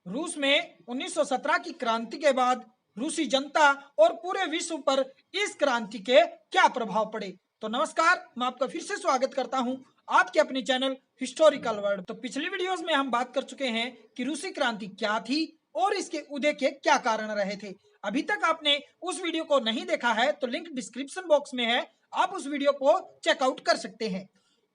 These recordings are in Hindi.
रूस में 1917 की क्रांति के बाद रूसी जनता और पूरे विश्व पर इस क्रांति के क्या प्रभाव पड़े। तो नमस्कार, मैं आपका फिर से स्वागत करता हूं आपके अपने चैनल हिस्टोरिकल वर्ल्ड। तो पिछली वीडियोस में हम बात कर चुके हैं कि रूसी क्रांति क्या थी और इसके उदय के क्या कारण रहे थे। अभी तक आपने उस वीडियो को नहीं देखा है तो लिंक डिस्क्रिप्शन बॉक्स में है, आप उस वीडियो को चेकआउट कर सकते हैं।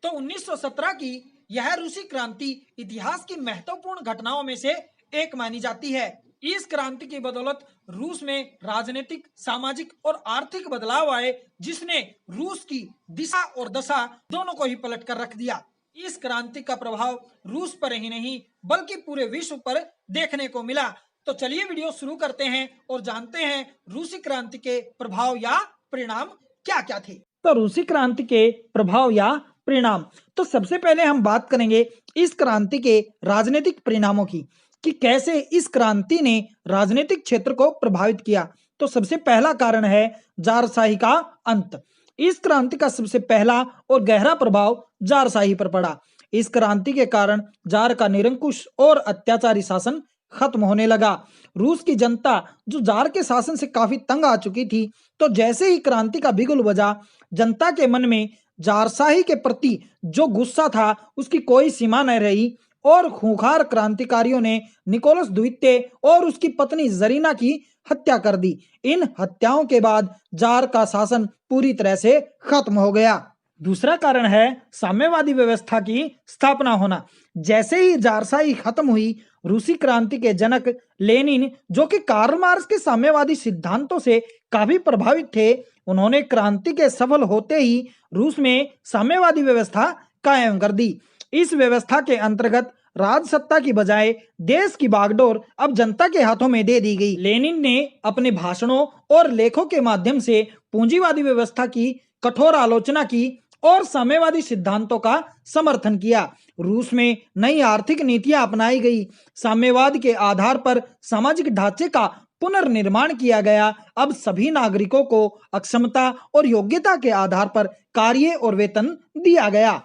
तो 1917 की यह रूसी क्रांति इतिहास की महत्वपूर्ण घटनाओं में से एक मानी जाती है। इस क्रांति की बदौलत रूस में राजनीतिक, सामाजिक और आर्थिक बदलाव आए, जिसने रूस की दिशा और दशा दोनों को ही पलट कर रख दिया। इस क्रांति का प्रभाव रूस पर ही नहीं बल्कि पूरे विश्व पर देखने को मिला। तो चलिए वीडियो शुरू करते हैं और जानते हैं रूसी क्रांति के प्रभाव या परिणाम क्या क्या थे। तो रूसी क्रांति के प्रभाव या परिणाम, तो सबसे पहले हम बात करेंगे इस क्रांति के राजनीतिक परिणामों की कि कैसे इस क्रांति ने राजनीतिक क्षेत्र को प्रभावित किया। तो सबसे पहला कारण है जारशाही का अंत। इस क्रांति का सबसे पहला और गहरा प्रभाव जारशाही पर पड़ा। इस क्रांति के कारण जार का निरंकुश और अत्याचारी शासन खत्म होने लगा। रूस की जनता जो जार के शासन से काफी तंग आ चुकी थी, तो जैसे ही क्रांति का बिगुल बजा, जनता के मन में जारशाही के प्रति जो गुस्सा था उसकी कोई सीमा न रही और खूंखार क्रांतिकारियों ने निकोलस द्वितीय और उसकी पत्नी जरीना की हत्या कर दी। इन हत्याओं के बाद जार का शासन पूरी तरह से खत्म हो गया। दूसरा कारण है साम्यवादी व्यवस्था की स्थापना होना। जैसे ही जारशाही खत्म हुई, रूसी क्रांति के जनक लेनिन, जो कि कार्ल मार्क्स के साम्यवादी सिद्धांतों से काफी प्रभावित थे, उन्होंने क्रांति के सफल होते ही रूस में साम्यवादी व्यवस्था कायम कर दी। इस व्यवस्था के अंतर्गत राजसत्ता की बजाय देश की बागडोर अब जनता के हाथों में दे दी गई। लेनिन ने अपने भाषणों और लेखों के माध्यम से पूंजीवादी व्यवस्था की कठोर आलोचना की और साम्यवादी सिद्धांतों का समर्थन किया। रूस में नई आर्थिक नीतियां अपनाई गई। साम्यवाद के आधार पर सामाजिक ढांचे का पुनर्निर्माण किया गया। अब सभी नागरिकों को अक्षमता और योग्यता के आधार पर कार्य और वेतन दिया गया।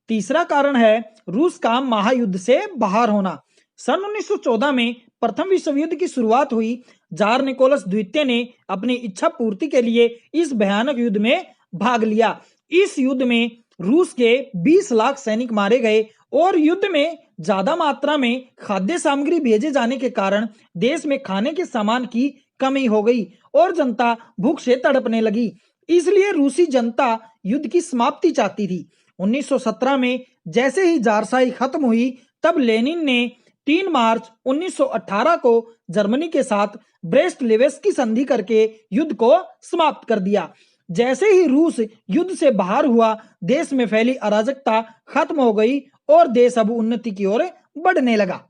तीसरा कारण है रूस का महायुद्ध से बाहर होना। सन 1914 में प्रथम विश्व युद्ध की शुरुआत हुई। जार निकोलस द्वितीय ने अपनी इच्छा पूर्ति के लिए इस भयानक युद्ध में भाग लिया। इस युद्ध में रूस के 20 लाख सैनिक मारे गए और युद्ध में ज्यादा मात्रा में खाद्य सामग्री भेजे जाने के कारण देश में खाने के सामान की कमी हो गई और जनता भूख से तड़पने लगी। इसलिए रूसी जनता युद्ध की समाप्ति चाहती थी। 1917 में जैसे ही जारशाही खत्म हुई, तब लेनिन ने 3 मार्च 1918 को जर्मनी के साथ ब्रेस्ट लिवेस्क की संधि करके युद्ध को समाप्त कर दिया। जैसे ही रूस युद्ध से बाहर हुआ, देश में फैली अराजकता खत्म हो गई और देश अब उन्नति की ओर बढ़ने लगा।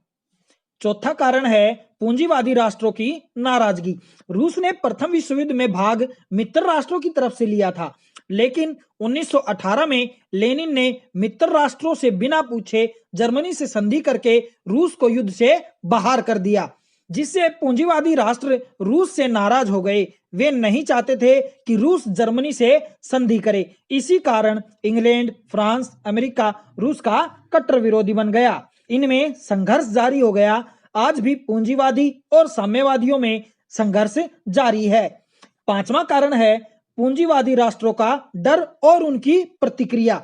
चौथा कारण है पूंजीवादी राष्ट्रों की नाराजगी। रूस ने प्रथम विश्व युद्ध में भाग मित्र राष्ट्रों की तरफ से लिया था, लेकिन 1918 में लेनिन ने मित्र राष्ट्रों से बिना पूछे जर्मनी से संधि करके रूस को युद्ध से बाहर कर दिया, जिससे पूंजीवादी राष्ट्र रूस से नाराज हो गए। वे नहीं चाहते थे कि रूस जर्मनी से संधि करे। इसी कारण इंग्लैंड, फ्रांस, अमेरिका रूस का कट्टर विरोधी बन गया। इनमें संघर्ष जारी हो गया। आज भी पूंजीवादी और साम्यवादियों में संघर्ष जारी है। पांचवा कारण है पूंजीवादी राष्ट्रों का डर और उनकी प्रतिक्रिया।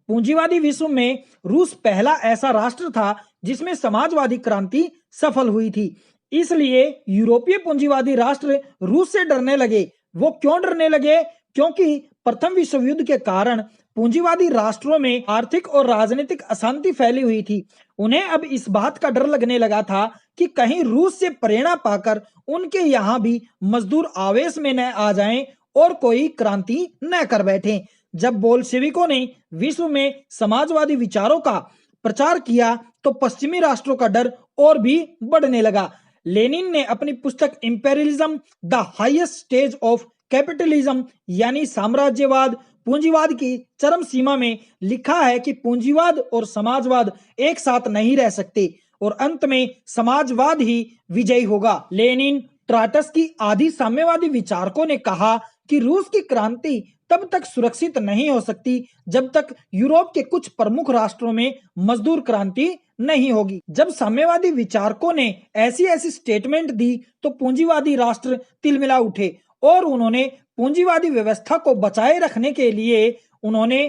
पूंजीवादी विश्व में रूस पहला ऐसा राष्ट्र था जिसमें समाजवादी क्रांति सफल हुई थी। इसलिए यूरोपीय पूंजीवादी राष्ट्र रूस से डरने लगे। वो क्यों डरने लगे? क्योंकि प्रथम विश्व युद्ध के कारण पूंजीवादी राष्ट्रों में आर्थिक और राजनीतिक अशांति फैली हुई थी। उन्हें अब इस बात का डर लगने लगा था कि कहीं रूस से प्रेरणा पाकर उनके यहाँ भी मजदूर आवेश में न आ जाएं और कोई क्रांति न कर बैठे। जब बोल्शेविकों ने विश्व में समाजवादी विचारों का प्रचार किया, तो पश्चिमी राष्ट्रों का डर और भी बढ़ने लगा। लेनिन ने अपनी पुस्तक imperialism the highest stage of capitalism यानी साम्राज्यवाद पूंजीवाद की चरम सीमा में लिखा है कि पूंजीवाद और समाजवाद एक साथ नहीं रह सकते और अंत में समाजवाद ही विजयी होगा। लेनिन, ट्राटस्की आदि साम्यवादी विचारकों ने कहा कि रूस की क्रांति तब तक सुरक्षित नहीं हो सकती जब तक यूरोप के कुछ प्रमुख राष्ट्रों में मजदूर क्रांति नहीं होगी। जब साम्यवादी विचारकों ने ऐसी ऐसी स्टेटमेंट दी तो पूंजीवादी राष्ट्र तिलमिला उठे और उन्होंने पूंजीवादी व्यवस्था को बचाए रखने के लिए उन्होंने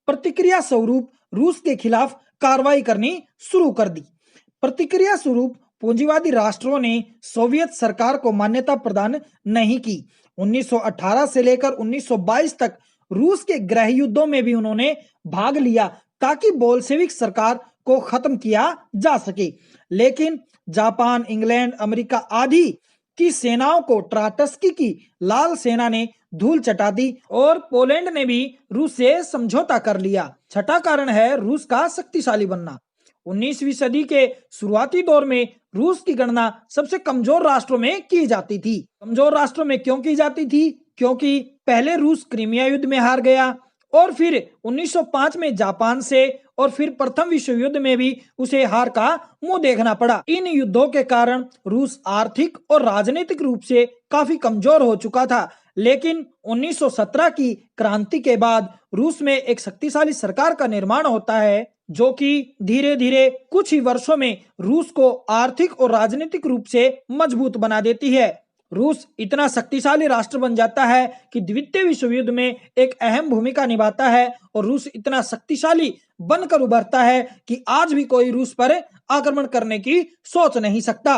प्रतिक्रिया स्वरूप रूस के खिलाफ कार्रवाई करनी शुरू कर दी। प्रतिक्रिया स्वरूप पूंजीवादी राष्ट्रों ने सोवियत सरकार को मान्यता प्रदान नहीं की। 1918 से लेकर 1922 तक रूस के गृह युद्धों में भी उन्होंने भाग लिया ताकि बोल्शेविक सरकार को खत्म किया जा सके। लेकिन जापान, इंग्लैंड, अमेरिका आदि की सेनाओं को ट्राटस्की की लाल सेना ने धूल चटा दी और पोलैंड ने भी रूस से समझौता कर लिया। छठा कारण है रूस का शक्तिशाली बनना। 19वीं सदी के शुरुआती दौर में रूस की गणना सबसे कमजोर राष्ट्रों में की जाती थी। कमजोर राष्ट्रों में क्यों की जाती थी? क्योंकि पहले रूस क्रीमिया युद्ध में हार गया और फिर 1905 में जापान से और फिर प्रथम विश्व युद्ध में भी उसे हार का मुंह देखना पड़ा। इन युद्धों के कारण रूस आर्थिक और राजनीतिक रूप से काफी कमजोर हो चुका था। लेकिन 1917 की क्रांति के बाद रूस में एक शक्तिशाली सरकार का निर्माण होता है जो कि धीरे धीरे कुछ ही वर्षों में रूस को आर्थिक और राजनीतिक रूप से मजबूत बना देती है। रूस इतना शक्तिशाली राष्ट्र बन जाता है कि द्वितीय विश्व युद्ध में एक अहम भूमिका निभाता है और रूस इतना शक्तिशाली बनकर उभरता है कि आज भी कोई रूस पर आक्रमण करने की सोच नहीं सकता।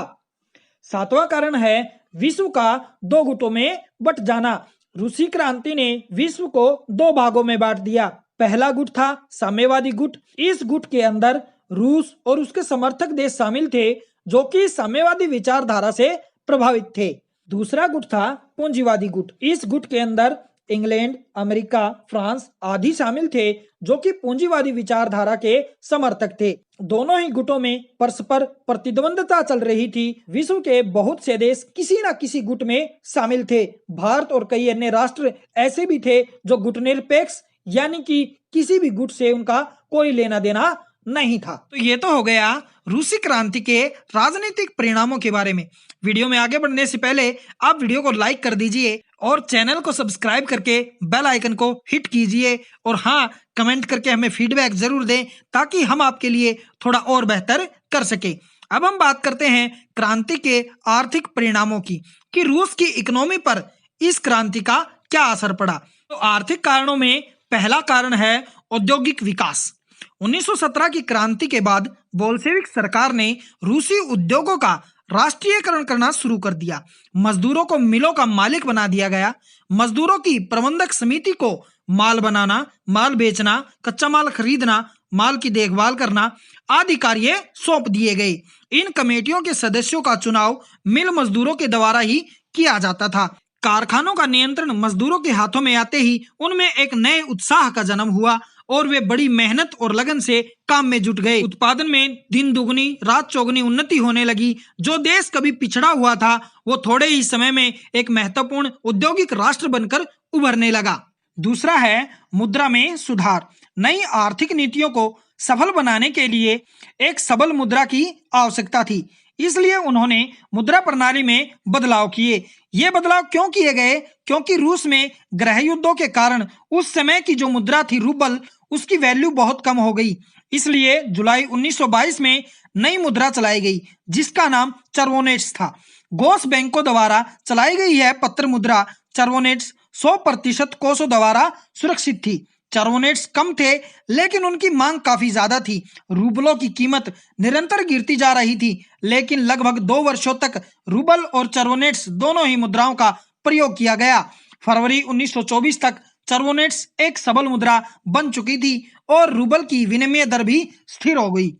सातवां कारण है विश्व का दो गुटों में बट जाना। रूसी क्रांति ने विश्व को दो भागों में बांट दिया। पहला गुट था साम्यवादी गुट। इस गुट के अंदर रूस और उसके समर्थक देश शामिल थे जो कि साम्यवादी विचारधारा से प्रभावित थे। दूसरा गुट था पूंजीवादी गुट। इस गुट के अंदर इंग्लैंड, अमेरिका, फ्रांस आदि शामिल थे जो कि पूंजीवादी विचारधारा के समर्थक थे। दोनों ही गुटों में परस्पर प्रतिद्वंदता चल रही थी। विश्व के बहुत से देश किसी न किसी गुट में शामिल थे। भारत और कई अन्य राष्ट्र ऐसे भी थे जो गुट निरपेक्ष यानी कि किसी भी गुट से उनका कोई लेना देना नहीं था। तो ये तो हो गया रूसी क्रांति के राजनीतिक परिणामों के बारे में। वीडियो में आगे बढ़ने से पहले आप वीडियो को लाइक कर दीजिए और चैनल को सब्सक्राइब करके बेल आइकन को हिट कीजिए और हाँ, कमेंट करके हमें फीडबैक जरूर दें ताकि हम आपके लिए थोड़ा और बेहतर कर सके। अब हम बात करते हैं क्रांति के आर्थिक परिणामों की कि रूस की इकोनॉमी पर इस क्रांति का क्या असर पड़ा। तो आर्थिक कारणों में पहला कारण है औद्योगिक विकास। 1917 की क्रांति के बाद बोल्शेविक सरकार ने रूसी उद्योगों का राष्ट्रीयकरण करना शुरू कर दिया। मजदूरों को मिलों का मालिक बना दिया गया। मजदूरों की प्रबंधक समिति को माल बनाना, माल बेचना, कच्चा माल खरीदना, माल की देखभाल करना आदि कार्य सौंप दिए गए। इन कमेटियों के सदस्यों का चुनाव मिल मजदूरों के द्वारा ही किया जाता था। कारखानों का नियंत्रण मजदूरों के हाथों में आते ही उनमें एक नए उत्साह का जन्म हुआ और वे बड़ी मेहनत और लगन से काम में जुट गए। उत्पादन में दिन दुगनी रात चौगुनी उन्नति होने लगी। जो देश कभी पिछड़ा हुआ था वो थोड़े ही समय में एक महत्वपूर्ण औद्योगिक राष्ट्र बनकर उभरने लगा। दूसरा है मुद्रा में सुधार। नई आर्थिक नीतियों को सफल बनाने के लिए एक सबल मुद्रा की आवश्यकता थी, इसलिए उन्होंने मुद्रा प्रणाली में बदलाव किए। ये बदलाव क्यों किए गए? क्योंकि रूस में गृह युद्धों के कारण उस समय की जो मुद्रा थी रूबल, उसकी वैल्यू बहुत कम हो गई। इसलिए जुलाई 1922 में नई मुद्रा चलाई गई जिसका नाम चर्वोनेट्स था। गोस बैंकों द्वारा चलाई गई है पत्र मुद्रा चर्वोनेट्स 100% कोषों द्वारा सुरक्षित थी। चर्वोनेट्स कम थे लेकिन उनकी मांग काफी ज्यादा थी। रूबलों की कीमत निरंतर गिरती जा रही थी, लेकिन लगभग 2 वर्षों तक रूबल और चर्वोनेट्स दोनों ही मुद्राओं का प्रयोग किया गया। फरवरी 1924 तक चर्वोनेट्स एक सबल मुद्रा बन चुकी थी और रूबल की विनिमय दर भी स्थिर हो गई।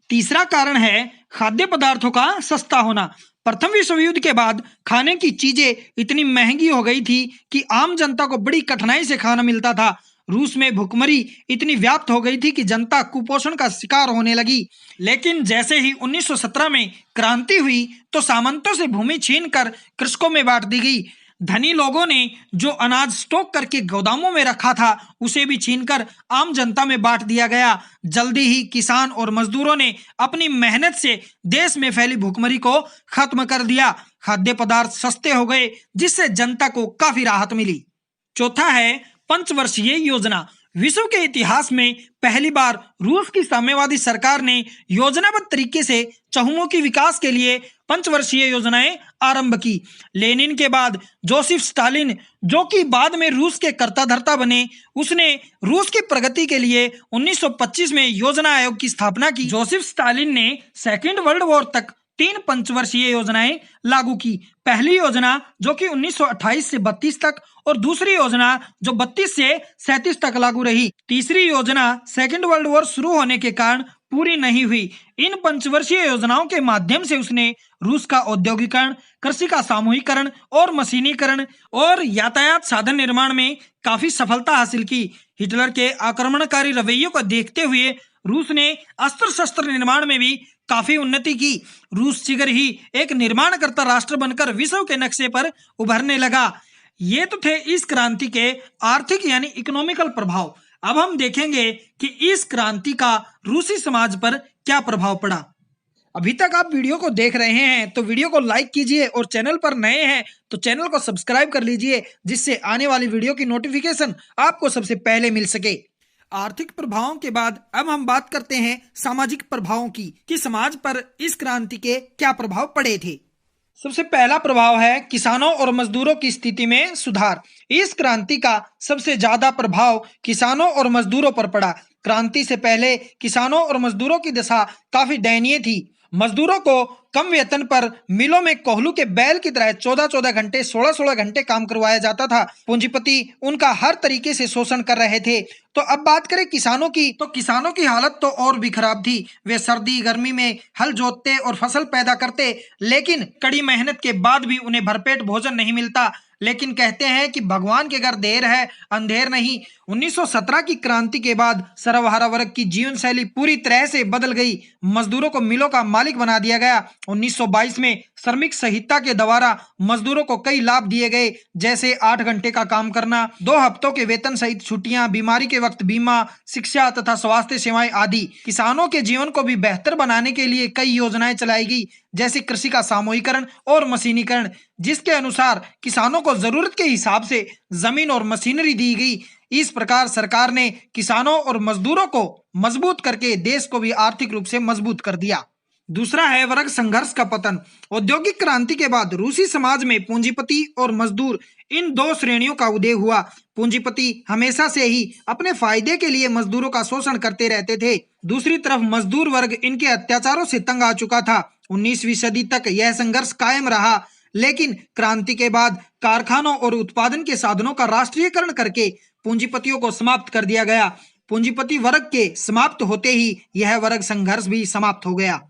तीसरा कारण है खाद्य पदार्थों का सस्ता होना। प्रथम विश्व युद्ध के बाद खाने की चीजें इतनी महंगी हो गई थी कि आम जनता को बड़ी कठिनाई से खाना मिलता था। रूस में भुखमरी इतनी व्याप्त हो गई थी कि जनता कुपोषण का शिकार होने लगी। लेकिन जैसे ही 1917 में क्रांति हुई तो सामंतों से भूमि छीनकर कृषकों में बांट दी गई। धनी लोगों ने जो अनाज स्टॉक करके गोदामों में रखा था उसे भी छीनकर आम जनता में बांट दिया गया। जल्दी ही किसान और मजदूरों ने अपनी मेहनत से देश में फैली भुखमरी को खत्म कर दिया। खाद्य पदार्थ सस्ते हो गए जिससे जनता को काफी राहत मिली। चौथा है पंचवर्षीय योजना। विश्व के इतिहास में पहली बार रूस की साम्यवादी सरकार ने योजनाबद्ध तरीके से चहुमुखी विकास के लिए पंचवर्षीय योजनाएं आरंभ की। लेनिन के बाद जोसेफ स्टालिन, जो कि बाद में रूस के कर्ता धर्ता बने, उसने रूस की प्रगति के लिए 1925 में योजना आयोग की स्थापना की। जोसेफ स्टालिन ने सेकेंड वर्ल्ड वॉर तक 3 पंचवर्षीय योजनाएं लागू की। पहली योजना जो कि 1928 से 32 तक और दूसरी योजना जो 32 से 37 तक लागू रही। तीसरी योजना सेकेंड वर्ल्ड वॉर शुरू होने के कारण पूरी नहीं हुई। इन पंचवर्षीय योजनाओं के माध्यम से उसने रूस का औद्योगिकरण, कृषि का सामूहिकरण और मशीनीकरण और यातायात साधन निर्माण में काफी सफलता हासिल की। हिटलर के आक्रमणकारी रवैये को देखते हुए रूस ने अस्त्र शस्त्र निर्माण में भी काफी उन्नति की। रूस शीघ्र ही एक निर्माणकर्ता राष्ट्र बनकर विश्व के नक्शे पर उभरने लगा। ये तो थे इस क्रांति के आर्थिक यानी इकोनॉमिकल प्रभाव। अब हम देखेंगे कि इस क्रांति का रूसी समाज पर क्या प्रभाव पड़ा। अभी तक आप वीडियो को देख रहे हैं तो वीडियो को लाइक कीजिए और चैनल पर नए हैं तो चैनल को सब्सक्राइब कर लीजिए, जिससे आने वाली वीडियो की नोटिफिकेशन आपको सबसे पहले मिल सके। आर्थिक प्रभावों के बाद अब हम बात करते हैं सामाजिक प्रभावों की, कि समाज पर इस क्रांति के क्या प्रभाव पड़े थे। सबसे पहला प्रभाव है किसानों और मजदूरों की स्थिति में सुधार। इस क्रांति का सबसे ज्यादा प्रभाव किसानों और मजदूरों पर पड़ा। क्रांति से पहले किसानों और मजदूरों की दशा काफी दयनीय थी। मजदूरों को कम वेतन पर मिलों में कोहलू के बैल की तरह 14-14 घंटे 16-16 घंटे काम करवाया जाता था। पूंजीपति उनका हर तरीके से शोषण कर रहे थे। तो अब बात करें किसानों की, तो किसानों की हालत तो और भी खराब थी। वे सर्दी गर्मी में हल जोतते और फसल पैदा करते, लेकिन कड़ी मेहनत के बाद भी उन्हें भरपेट भोजन नहीं मिलता। लेकिन कहते हैं कि भगवान के घर देर है अंधेर नहीं। 1917 की क्रांति के बाद सर्वहारा वर्ग की जीवन शैली पूरी तरह से बदल गई। मजदूरों को मिलों का मालिक बना दिया गया। 1922 में श्रमिक संहिता के द्वारा मजदूरों को कई लाभ दिए गए, जैसे 8 घंटे का काम करना, 2 हफ्तों के वेतन सहित छुट्टियां, बीमारी के वक्त बीमा, शिक्षा तथा स्वास्थ्य सेवाएं आदि। किसानों के जीवन को भी बेहतर बनाने के लिए कई योजनाएं चलाई गई, जैसे कृषि का सामूहिकरण और मशीनीकरण, जिसके अनुसार किसानों को जरूरत के हिसाब से जमीन और मशीनरी दी गई। इस प्रकार सरकार ने किसानों और मजदूरों को मजबूत करके देश को भी आर्थिक रूप से मजबूत कर दिया। दूसरा है वर्ग संघर्ष का पतन। औद्योगिक क्रांति के बाद रूसी समाज में पूंजीपति और मजदूर इन 2 श्रेणियों का उदय हुआ। पूंजीपति हमेशा से ही अपने फायदे के लिए मजदूरों का शोषण करते रहते थे। दूसरी तरफ मजदूर वर्ग इनके अत्याचारों से तंग आ चुका था। 19वीं सदी तक यह संघर्ष कायम रहा, लेकिन क्रांति के बाद कारखानों और उत्पादन के साधनों का राष्ट्रीयकरण करके पूंजीपतियों को समाप्त कर दिया गया। पूंजीपति वर्ग के समाप्त होते ही यह वर्ग संघर्ष भी समाप्त हो गया।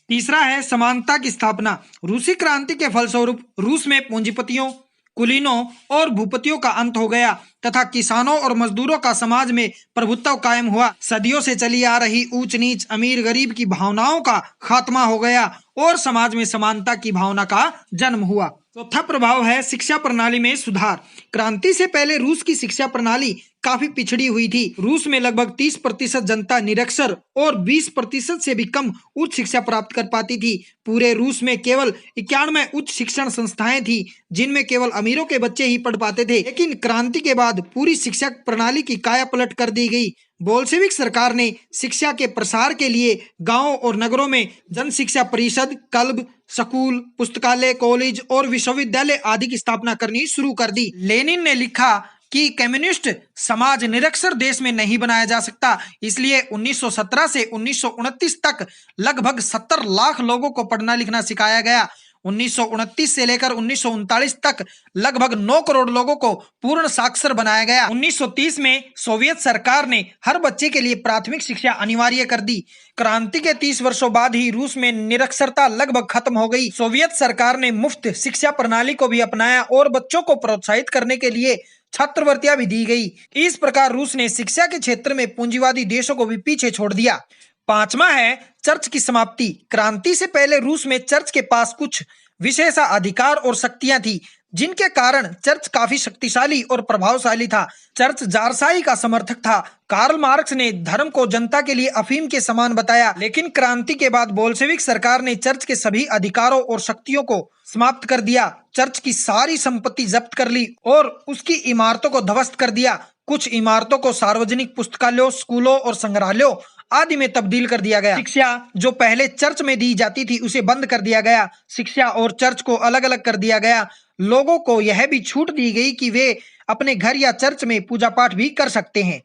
तीसरा है समानता की स्थापना। रूसी क्रांति के फलस्वरूप रूस में पूंजीपतियों, कुलीनों और भूपतियों का अंत हो गया तथा किसानों और मजदूरों का समाज में प्रभुत्व कायम हुआ। सदियों से चली आ रही ऊंच नीच, अमीर गरीब की भावनाओं का खात्मा हो गया और समाज में समानता की भावना का जन्म हुआ। चौथा प्रभाव है शिक्षा प्रणाली में सुधार। क्रांति से पहले रूस की शिक्षा प्रणाली काफी पिछड़ी हुई थी। रूस में लगभग 30% जनता निरक्षर और 20% से भी कम उच्च शिक्षा प्राप्त कर पाती थी। पूरे रूस में केवल 91 उच्च शिक्षण संस्थाएं थी, जिनमें केवल अमीरों के बच्चे ही पढ़ पाते थे। लेकिन क्रांति के बाद पूरी शिक्षा प्रणाली की कायापलट कर दी गई। बोल्शेविक सरकार ने शिक्षा के प्रसार के लिए गांवों और नगरों में जन शिक्षा परिषद, क्लब, स्कूल, पुस्तकालय, कॉलेज और विश्वविद्यालय आदि की स्थापना करनी शुरू कर दी। लेनिन ने लिखा कि कम्युनिस्ट समाज निरक्षर देश में नहीं बनाया जा सकता, इसलिए 1917 से 1929 तक लगभग 70 लाख लोगों को पढ़ना लिखना सिखाया गया। 1929 से लेकर 1939 तक लगभग 9 करोड़ लोगों को पूर्ण साक्षर बनाया गया। 1930 में सोवियत सरकार ने हर बच्चे के लिए प्राथमिक शिक्षा अनिवार्य कर दी। क्रांति के 30 वर्षों बाद ही रूस में निरक्षरता लगभग खत्म हो गई। सोवियत सरकार ने मुफ्त शिक्षा प्रणाली को भी अपनाया और बच्चों को प्रोत्साहित करने के लिए छात्रवृत्तियां भी दी गई। इस प्रकार रूस ने शिक्षा के क्षेत्र में पूंजीवादी देशों को भी पीछे छोड़ दिया। पांचवा है चर्च की समाप्ति। क्रांति से पहले रूस में चर्च के पास कुछ विशेषाधिकार और शक्तियां थी, जिनके कारण चर्च काफी शक्तिशाली और प्रभावशाली था। चर्च जारशाही का समर्थक था। कार्ल मार्क्स ने धर्म को जनता के लिए अफीम के समान बताया, लेकिन क्रांति के बाद बोल्शेविक सरकार ने चर्च के सभी अधिकारों और शक्तियों को समाप्त कर दिया। चर्च की सारी संपत्ति जब्त कर ली और उसकी इमारतों को ध्वस्त कर दिया। कुछ इमारतों को सार्वजनिक पुस्तकालयों, स्कूलों और संग्रहालयों आदि में तब्दील कर दिया गया। शिक्षा जो पहले चर्च में दी जाती थी उसे बंद कर दिया गया। शिक्षा और चर्च को अलग अलग कर दिया गया। लोगों को यह भी छूट दी गई कि वे अपने घर या चर्च में पूजा पाठ भी कर सकते हैं।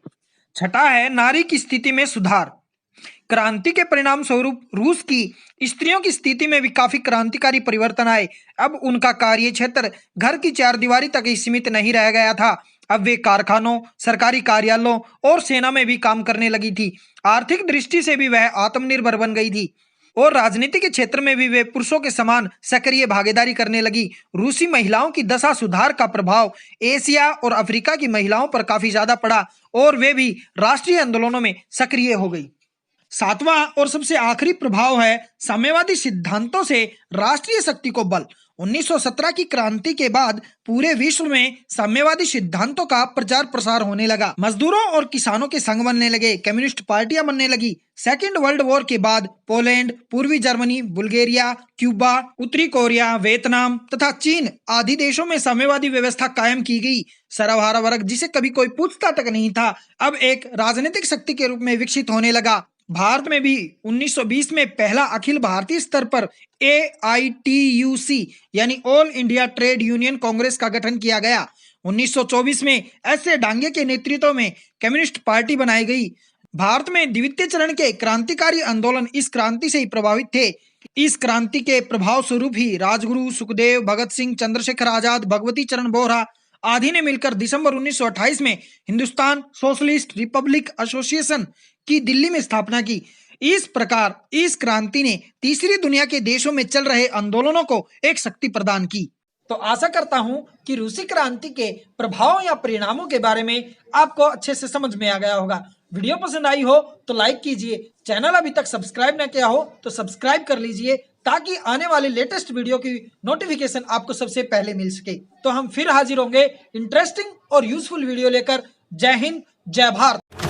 छठा है नारी की स्थिति में सुधार। क्रांति के परिणाम स्वरूप रूस की स्त्रियों की स्थिति में भी काफी क्रांतिकारी परिवर्तन आए। अब उनका कार्य क्षेत्र घर की चारदीवारी तक ही सीमित नहीं रह गया था। अब वे कारखानों, सरकारी कार्यालयों और सेना में भी काम करने लगी थी। आर्थिक दृष्टि से भी वह आत्मनिर्भर बन गई थी और राजनीति के क्षेत्र में भी वे पुरुषों के समान सक्रिय भागीदारी करने लगी। रूसी महिलाओं की दशा सुधार का प्रभाव एशिया और अफ्रीका की महिलाओं पर काफी ज्यादा पड़ा और वे भी राष्ट्रीय आंदोलनों में सक्रिय हो गई। सातवां और सबसे आखिरी प्रभाव है साम्यवादी सिद्धांतों से राष्ट्रीय शक्ति को बल। 1917 की क्रांति के बाद पूरे विश्व में साम्यवादी सिद्धांतों का प्रचार प्रसार होने लगा। मजदूरों और किसानों के संघ बनने लगे, कम्युनिस्ट पार्टियां बनने लगी। सेकेंड वर्ल्ड वॉर के बाद पोलैंड, पूर्वी जर्मनी, बुल्गारिया, क्यूबा, उत्तरी कोरिया, वियतनाम तथा चीन आदि देशों में साम्यवादी व्यवस्था कायम की गई। सर्वहारा वर्ग, जिसे कभी कोई पूछता तक नहीं था, अब एक राजनीतिक शक्ति के रूप में विकसित होने लगा। भारत में भी 1920 में पहला अखिल भारतीय स्तर पर AITUC यानी all India trade union Congress का गठन किया गया। 1924 में ऐसे डांगे के नेतृत्व में कम्युनिस्ट पार्टी बनाई गई। भारत में द्वितीय चरण के क्रांतिकारी आंदोलन इस क्रांति से ही प्रभावित थे। इस क्रांति के प्रभाव स्वरूप ही राजगुरु, सुखदेव, भगत सिंह, चंद्रशेखर आजाद, भगवती चरण बोहरा आदि ने मिलकर दिसंबर 1928 में हिंदुस्तान सोशलिस्ट रिपब्लिक एसोसिएशन की दिल्ली में स्थापना की। इस प्रकार इस क्रांति ने तीसरी दुनिया के देशों में चल रहे आंदोलनों को एक शक्ति प्रदान की। तो आशा करता हूं कि रूसी क्रांति के प्रभाव या परिणामों के बारे में आपको अच्छे से समझ में आ गया होगा। वीडियो पसंद आई हो तो लाइक कीजिए। चैनल अभी तक सब्सक्राइब न किया हो तो सब्सक्राइब कर लीजिए ताकि आने वाले लेटेस्ट वीडियो की नोटिफिकेशन आपको सबसे पहले मिल सके। तो हम फिर हाजिर होंगे इंटरेस्टिंग और यूजफुल वीडियो लेकर। जय हिंद, जय भारत।